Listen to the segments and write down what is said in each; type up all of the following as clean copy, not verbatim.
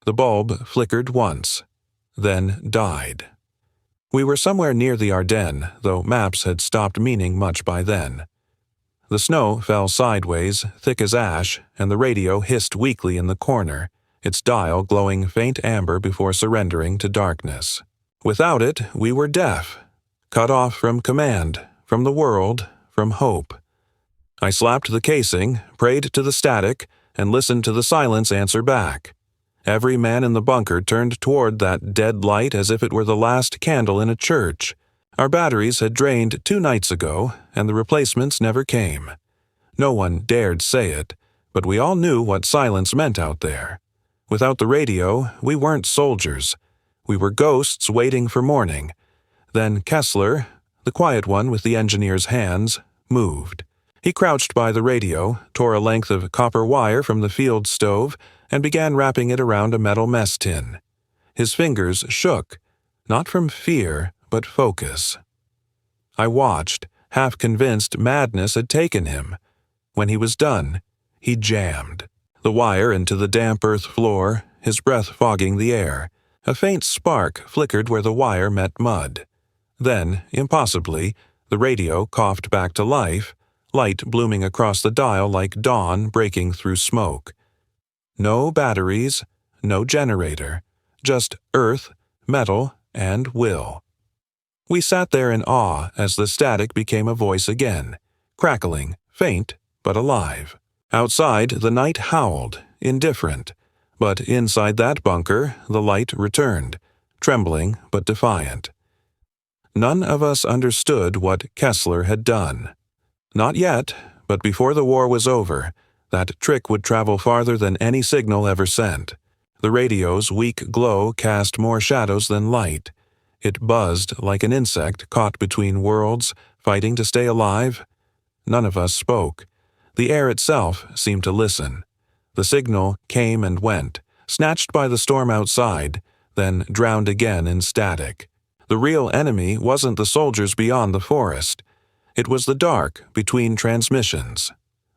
The bulb flickered once, then died. We were somewhere near the Ardennes, though maps had stopped meaning much by then. The snow fell sideways, thick as ash, and the radio hissed weakly in the corner, its dial glowing faint amber before surrendering to darkness. Without it, we were deaf, cut off from command, from the world, from hope. I slapped the casing, prayed to the static, and listened to the silence answer back. Every man in the bunker turned toward that dead light as if it were the last candle in a church. Our batteries had drained 2 nights ago, and the replacements never came. No one dared say it, but we all knew what silence meant out there. Without the radio, we weren't soldiers. We were ghosts waiting for morning. Then Kessler, the quiet one with the engineer's hands, moved. He crouched by the radio, tore a length of copper wire from the field stove, and began wrapping it around a metal mess tin. His fingers shook, not from fear, but focus. I watched, half convinced madness had taken him. When he was done, he jammed the wire into the damp earth floor, his breath fogging the air. A faint spark flickered where the wire met mud. Then, impossibly, the radio coughed back to life, light blooming across the dial like dawn breaking through smoke. No batteries, no generator, just earth, metal, and will. We sat there in awe as the static became a voice again, crackling, faint, but alive. Outside, the night howled, indifferent, but inside that bunker, the light returned, trembling but defiant. None of us understood what Kessler had done. Not yet, but before the war was over, that trick would travel farther than any signal ever sent. The radio's weak glow cast more shadows than light. It buzzed like an insect caught between worlds, fighting to stay alive. None of us spoke. The air itself seemed to listen. The signal came and went, snatched by the storm outside, then drowned again in static. The real enemy wasn't the soldiers beyond the forest. It was the dark between transmissions.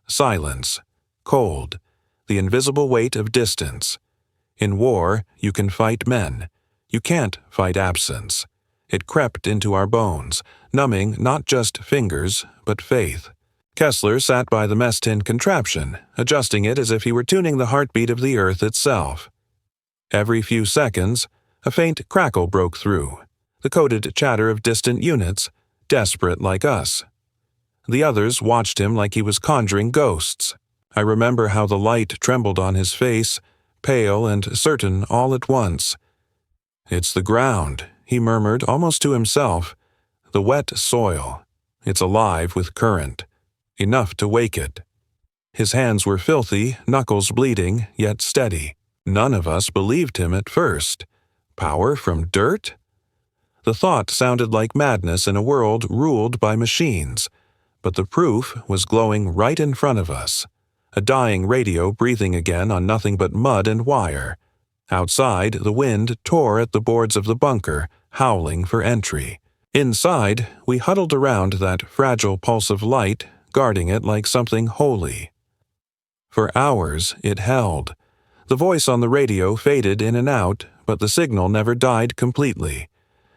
Silence. Cold. The invisible weight of distance. In war, you can fight men. You can't fight absence. It crept into our bones, numbing not just fingers, but faith. Kessler sat by the mess tin contraption, adjusting it as if he were tuning the heartbeat of the earth itself. Every few seconds, a faint crackle broke through, the coded chatter of distant units, desperate like us. The others watched him like he was conjuring ghosts. I remember how the light trembled on his face, pale and certain all at once. "It's the ground," he murmured almost to himself. "The wet soil. It's alive with current. Enough to wake it." His hands were filthy, knuckles bleeding, yet steady. None of us believed him at first. Power from dirt? The thought sounded like madness in a world ruled by machines. But the proof was glowing right in front of us. A dying radio breathing again on nothing but mud and wire. Outside, the wind tore at the boards of the bunker, howling for entry. Inside, we huddled around that fragile pulse of light, guarding it like something holy. For hours, it held. The voice on the radio faded in and out, but the signal never died completely.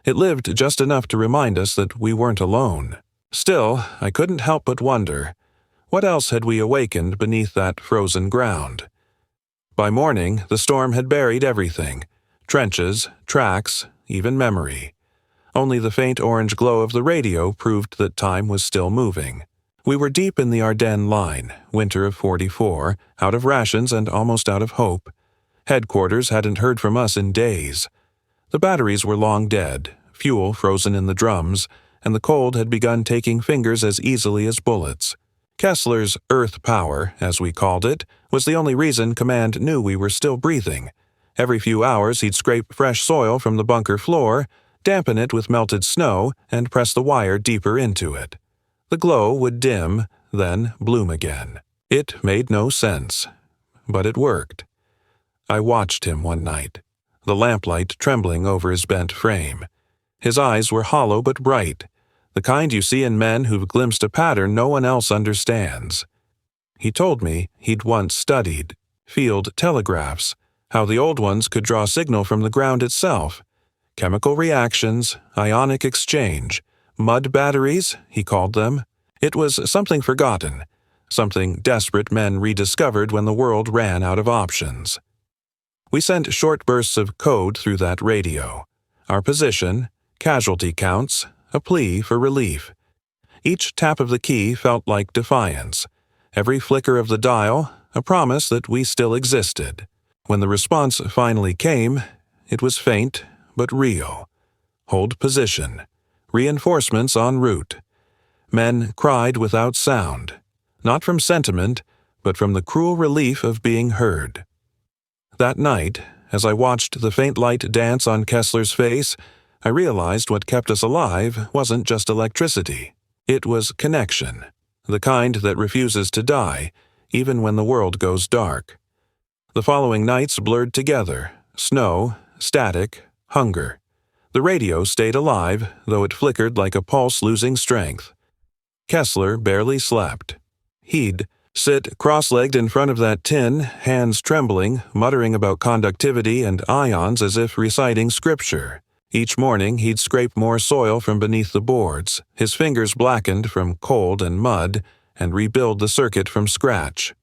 It lived just enough to remind us that we weren't alone. Still, I couldn't help but wonder, what else had we awakened beneath that frozen ground? By morning, the storm had buried everything. Trenches, tracks, even memory. Only the faint orange glow of the radio proved that time was still moving. We were deep in the Ardennes line, winter of '44, out of rations and almost out of hope. Headquarters hadn't heard from us in days. The batteries were long dead, fuel frozen in the drums, and the cold had begun taking fingers as easily as bullets. Kessler's earth power, as we called it, was the only reason Command knew we were still breathing. Every few hours he'd scrape fresh soil from the bunker floor, dampen it with melted snow, and press the wire deeper into it. The glow would dim, then bloom again. It made no sense, but it worked. I watched him one night, the lamplight trembling over his bent frame. His eyes were hollow but bright, the kind you see in men who've glimpsed a pattern no one else understands. He told me he'd once studied field telegraphs, how the old ones could draw signal from the ground itself. Chemical reactions, ionic exchange, mud batteries, he called them. It was something forgotten, something desperate men rediscovered when the world ran out of options. We sent short bursts of code through that radio. Our position, casualty counts, a plea for relief. Each tap of the key felt like defiance. Every flicker of the dial, a promise that we still existed. When the response finally came, it was faint but real. Hold position. Reinforcements en route. Men cried without sound, not from sentiment, but from the cruel relief of being heard. That night, as I watched the faint light dance on Kessler's face, I realized what kept us alive wasn't just electricity. It was connection, the kind that refuses to die, even when the world goes dark. The following nights blurred together, snow, static, hunger. The radio stayed alive, though it flickered like a pulse losing strength. Kessler barely slept. He'd sit cross-legged in front of that tin, hands trembling, muttering about conductivity and ions as if reciting scripture. Each morning he'd scrape more soil from beneath the boards, his fingers blackened from cold and mud, and rebuild the circuit from scratch.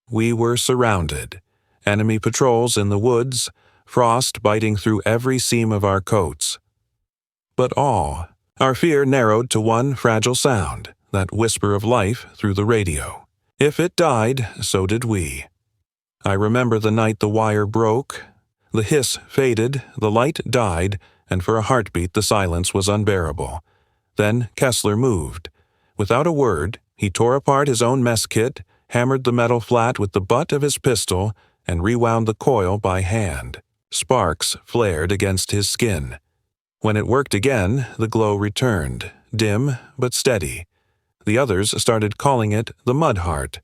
We were surrounded. Enemy patrols in the woods, frost biting through every seam of our coats. But our fear narrowed to one fragile sound, that whisper of life through the radio. If it died, so did we. I remember the night the wire broke. The hiss faded, the light died, and for a heartbeat the silence was unbearable. Then Kessler moved. Without a word, he tore apart his own mess kit, hammered the metal flat with the butt of his pistol, and rewound the coil by hand. Sparks flared against his skin. When it worked again, the glow returned, dim but steady. The others started calling it the Mud Heart.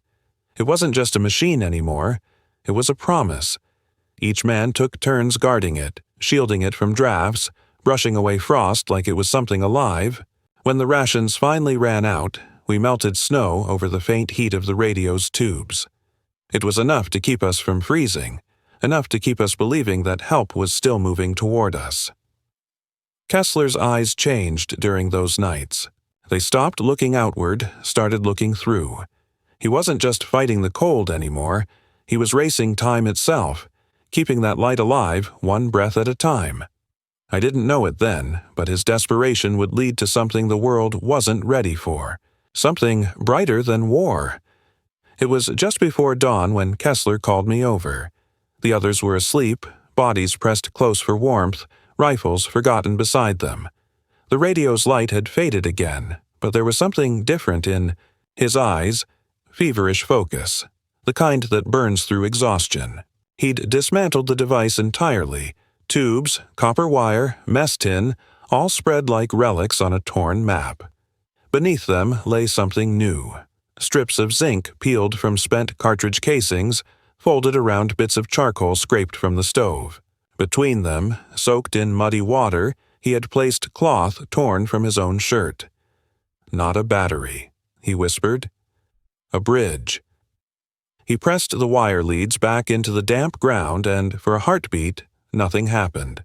It wasn't just a machine anymore. It was a promise. Each man took turns guarding it, shielding it from drafts, brushing away frost like it was something alive. When the rations finally ran out, we melted snow over the faint heat of the radio's tubes. It was enough to keep us from freezing, enough to keep us believing that help was still moving toward us. Kessler's eyes changed during those nights. They stopped looking outward, started looking through. He wasn't just fighting the cold anymore. He was racing time itself, keeping that light alive one breath at a time. I didn't know it then, but his desperation would lead to something the world wasn't ready for, something brighter than war. It was just before dawn when Kessler called me over. The others were asleep, bodies pressed close for warmth, rifles forgotten beside them. The radio's light had faded again, but there was something different in his eyes, feverish focus, the kind that burns through exhaustion. He'd dismantled the device entirely. Tubes, copper wire, mess tin, all spread like relics on a torn map. Beneath them lay something new. Strips of zinc peeled from spent cartridge casings, folded around bits of charcoal scraped from the stove. Between them, soaked in muddy water, he had placed cloth torn from his own shirt. "Not a battery," he whispered. "A bridge." He pressed the wire leads back into the damp ground and, for a heartbeat, nothing happened.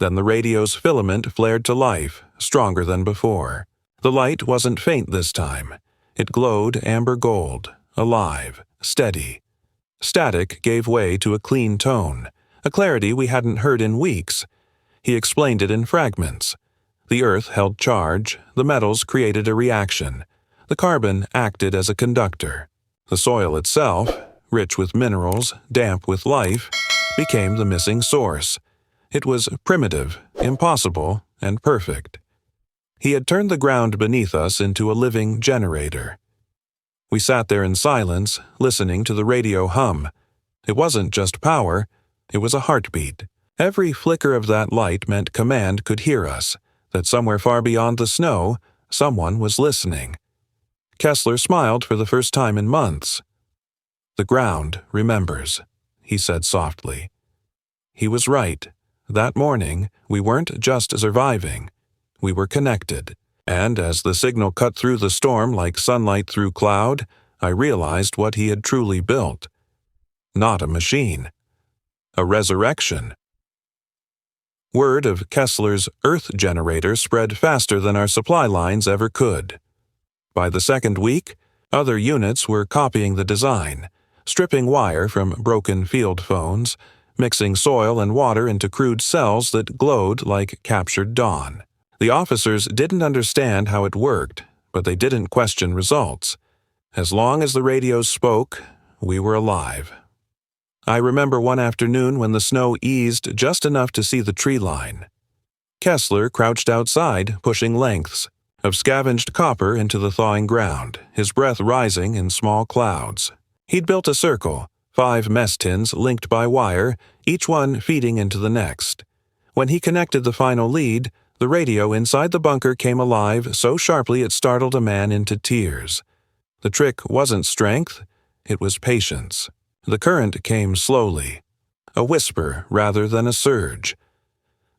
Then the radio's filament flared to life, stronger than before. The light wasn't faint this time. It glowed amber gold, alive, steady. Static gave way to a clean tone, a clarity we hadn't heard in weeks. He explained it in fragments. The earth held charge, the metals created a reaction. The carbon acted as a conductor. The soil itself, rich with minerals, damp with life, became the missing source. It was primitive, impossible, and perfect. He had turned the ground beneath us into a living generator. We sat there in silence, listening to the radio hum. It wasn't just power, it was a heartbeat. Every flicker of that light meant command could hear us, that somewhere far beyond the snow, someone was listening. Kessler smiled for the first time in months. "The ground remembers," he said softly. He was right. That morning, we weren't just surviving. We were connected. And as the signal cut through the storm like sunlight through cloud, I realized what he had truly built. Not a machine. A resurrection. Word of Kessler's Earth generator spread faster than our supply lines ever could. By the second week, other units were copying the design, stripping wire from broken field phones, mixing soil and water into crude cells that glowed like captured dawn. The officers didn't understand how it worked, but they didn't question results. As long as the radios spoke, we were alive. I remember one afternoon when the snow eased just enough to see the tree line. Kessler crouched outside, pushing lengths of scavenged copper into the thawing ground, his breath rising in small clouds. He'd built a circle, 5 mess tins linked by wire, each one feeding into the next. When he connected the final lead, the radio inside the bunker came alive so sharply it startled a man into tears. The trick wasn't strength, it was patience. The current came slowly, a whisper rather than a surge.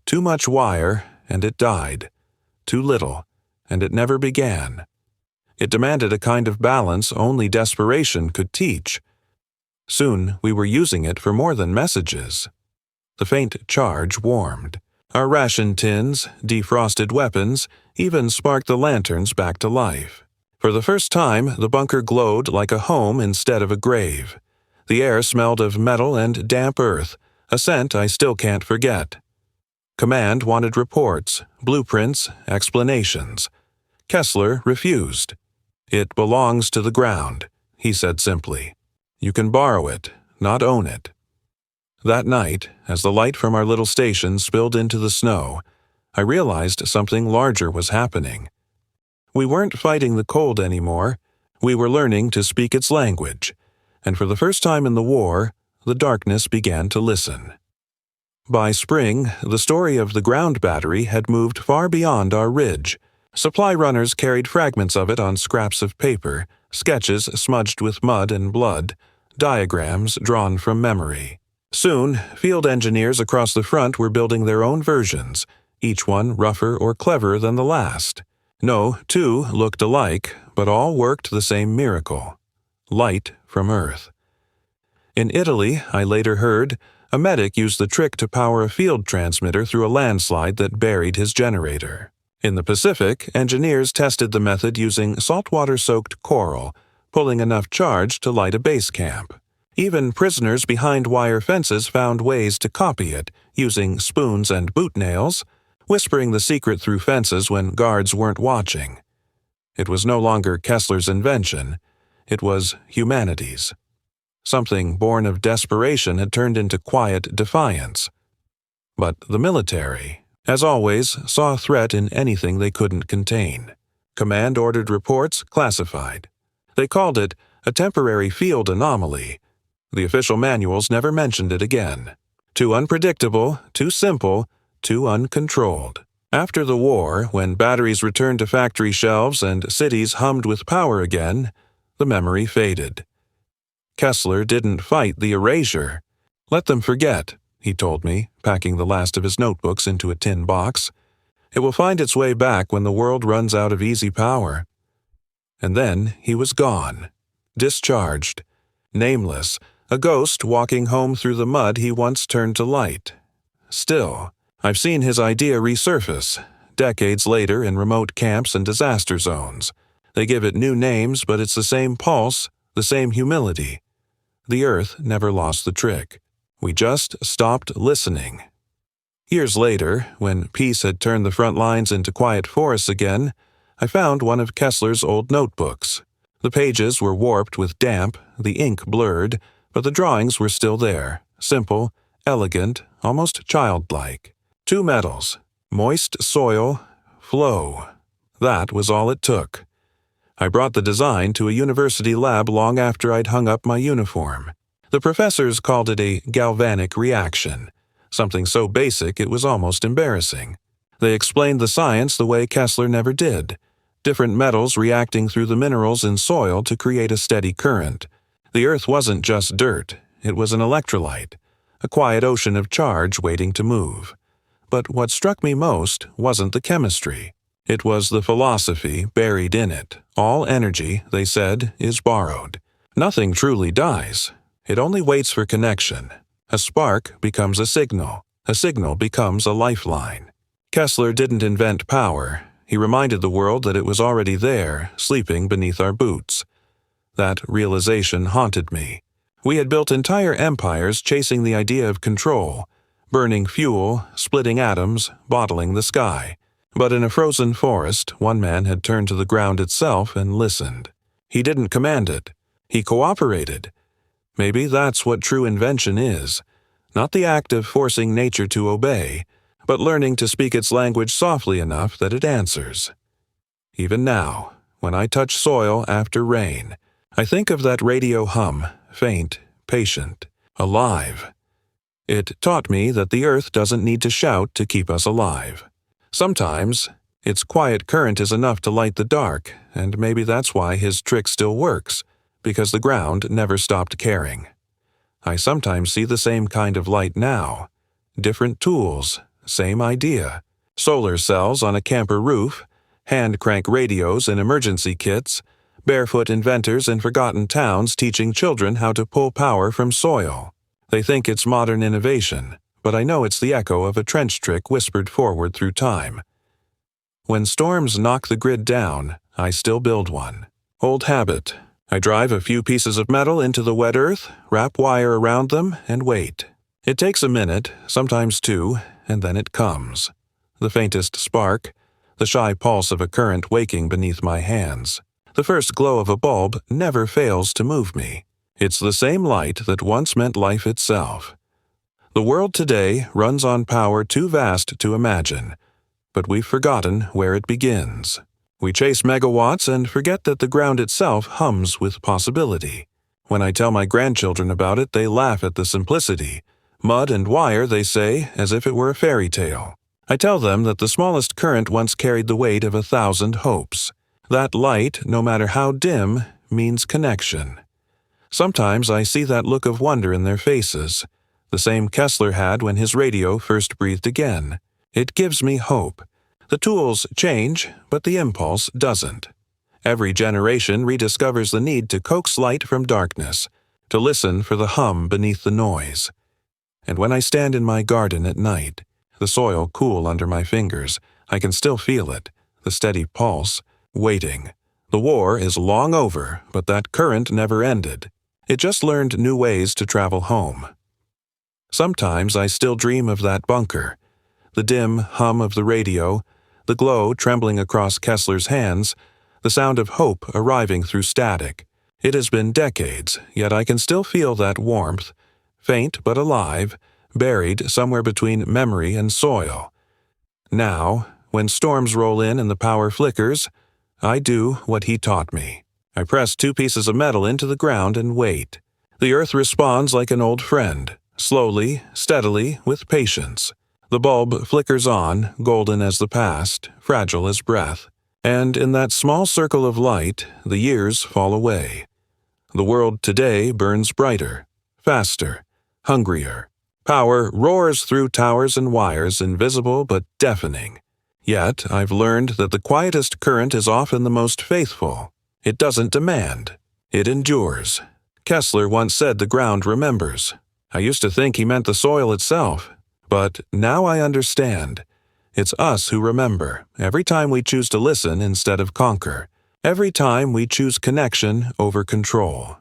Too much wire, and it died. Too little, and it never began. It demanded a kind of balance only desperation could teach. Soon we were using it for more than messages. The faint charge warmed. Our ration tins, defrosted weapons, even sparked the lanterns back to life. For the first time, the bunker glowed like a home instead of a grave. The air smelled of metal and damp earth, a scent I still can't forget. Command wanted reports, blueprints, explanations. Kessler refused. "It belongs to the ground," he said simply. "You can borrow it, not own it." That night, as the light from our little station spilled into the snow, I realized something larger was happening. We weren't fighting the cold anymore. We were learning to speak its language. And for the first time in the war, the darkness began to listen. By spring, the story of the ground battery had moved far beyond our ridge. Supply runners carried fragments of it on scraps of paper, sketches smudged with mud and blood, diagrams drawn from memory. Soon, field engineers across the front were building their own versions, each one rougher or cleverer than the last. No 2 looked alike, but all worked the same miracle: light from Earth. In Italy, I later heard, a medic used the trick to power a field transmitter through a landslide that buried his generator. In the Pacific, engineers tested the method using saltwater-soaked coral, pulling enough charge to light a base camp. Even prisoners behind wire fences found ways to copy it, using spoons and boot nails, whispering the secret through fences when guards weren't watching. It was no longer Kessler's invention. It was humanity's. Something born of desperation had turned into quiet defiance. But the military, as always, saw a threat in anything they couldn't contain. Command ordered reports classified. They called it a temporary field anomaly. The official manuals never mentioned it again. Too unpredictable, too simple, too uncontrolled. After the war, when batteries returned to factory shelves and cities hummed with power again, the memory faded. Kessler didn't fight the erasure. "Let them forget," he told me, packing the last of his notebooks into a tin box. "It will find its way back when the world runs out of easy power." And then he was gone, discharged, nameless, a ghost walking home through the mud he once turned to light. Still, I've seen his idea resurface, decades later in remote camps and disaster zones. They give it new names, but it's the same pulse, the same humility. The Earth never lost the trick. We just stopped listening. Years later, when peace had turned the front lines into quiet forests again, I found one of Kessler's old notebooks. The pages were warped with damp, the ink blurred, but the drawings were still there, simple, elegant, almost childlike. 2 metals, moist soil, flow. That was all it took. I brought the design to a university lab long after I'd hung up my uniform. The professors called it a galvanic reaction, something so basic it was almost embarrassing. They explained the science the way Kessler never did, different metals reacting through the minerals in soil to create a steady current. The Earth wasn't just dirt, it was an electrolyte, a quiet ocean of charge waiting to move. But what struck me most wasn't the chemistry. It was the philosophy buried in it. All energy, they said, is borrowed. Nothing truly dies. It only waits for connection. A spark becomes a signal becomes a lifeline. Kessler didn't invent power. He reminded the world that it was already there, sleeping beneath our boots. That realization haunted me. We had built entire empires chasing the idea of control, burning fuel, splitting atoms, bottling the sky. But in a frozen forest, one man had turned to the ground itself and listened. He didn't command it. He cooperated. Maybe that's what true invention is. Not the act of forcing nature to obey, but learning to speak its language softly enough that it answers. Even now, when I touch soil after rain, I think of that radio hum, faint, patient, alive. It taught me that the earth doesn't need to shout to keep us alive. Sometimes, its quiet current is enough to light the dark, and maybe that's why his trick still works, because the ground never stopped caring. I sometimes see the same kind of light now. Different tools, same idea. Solar cells on a camper roof, hand-crank radios in emergency kits, barefoot inventors in forgotten towns teaching children how to pull power from soil. They think it's modern innovation, but I know it's the echo of a trench trick whispered forward through time. When storms knock the grid down, I still build one. Old habit. I drive a few pieces of metal into the wet earth, wrap wire around them, and wait. It takes a minute, sometimes two, and then it comes. The faintest spark, the shy pulse of a current waking beneath my hands. The first glow of a bulb never fails to move me. It's the same light that once meant life itself. The world today runs on power too vast to imagine, but we've forgotten where it begins. We chase megawatts and forget that the ground itself hums with possibility. When I tell my grandchildren about it, they laugh at the simplicity. Mud and wire, they say, as if it were a fairy tale. I tell them that the smallest current once carried the weight of 1,000 hopes. That light, no matter how dim, means connection. Sometimes I see that look of wonder in their faces, the same Kessler had when his radio first breathed again. It gives me hope. The tools change, but the impulse doesn't. Every generation rediscovers the need to coax light from darkness, to listen for the hum beneath the noise. And when I stand in my garden at night, the soil cool under my fingers, I can still feel it, the steady pulse, waiting. The war is long over, but that current never ended. It just learned new ways to travel home. Sometimes I still dream of that bunker, the dim hum of the radio, the glow trembling across Kessler's hands, the sound of hope arriving through static. It has been decades, yet I can still feel that warmth, faint but alive, buried somewhere between memory and soil. Now, when storms roll in and the power flickers, I do what he taught me. I press 2 pieces of metal into the ground and wait. The earth responds like an old friend, slowly, steadily, with patience. The bulb flickers on, golden as the past, fragile as breath. And in that small circle of light, the years fall away. The world today burns brighter, faster, hungrier. Power roars through towers and wires, invisible but deafening. Yet I've learned that the quietest current is often the most faithful. It doesn't demand. It endures. Kessler once said the ground remembers. I used to think he meant the soil itself, but now I understand. It's us who remember, every time we choose to listen instead of conquer, every time we choose connection over control.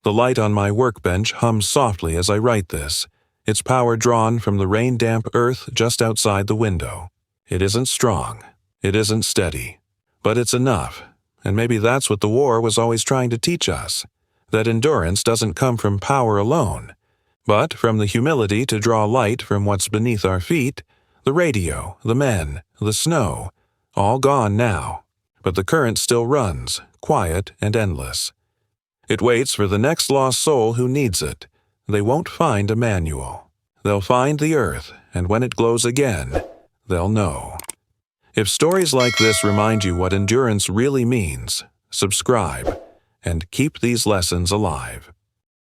The light on my workbench hums softly as I write this, its power drawn from the rain-damp earth just outside the window. It isn't strong, it isn't steady, but it's enough, and maybe that's what the war was always trying to teach us, that endurance doesn't come from power alone, but from the humility to draw light from what's beneath our feet, the radio, the men, the snow, all gone now, but the current still runs, quiet and endless. It waits for the next lost soul who needs it. They won't find a manual. They'll find the earth, and when it glows again, they'll know. If stories like this remind you what endurance really means, subscribe and keep these lessons alive.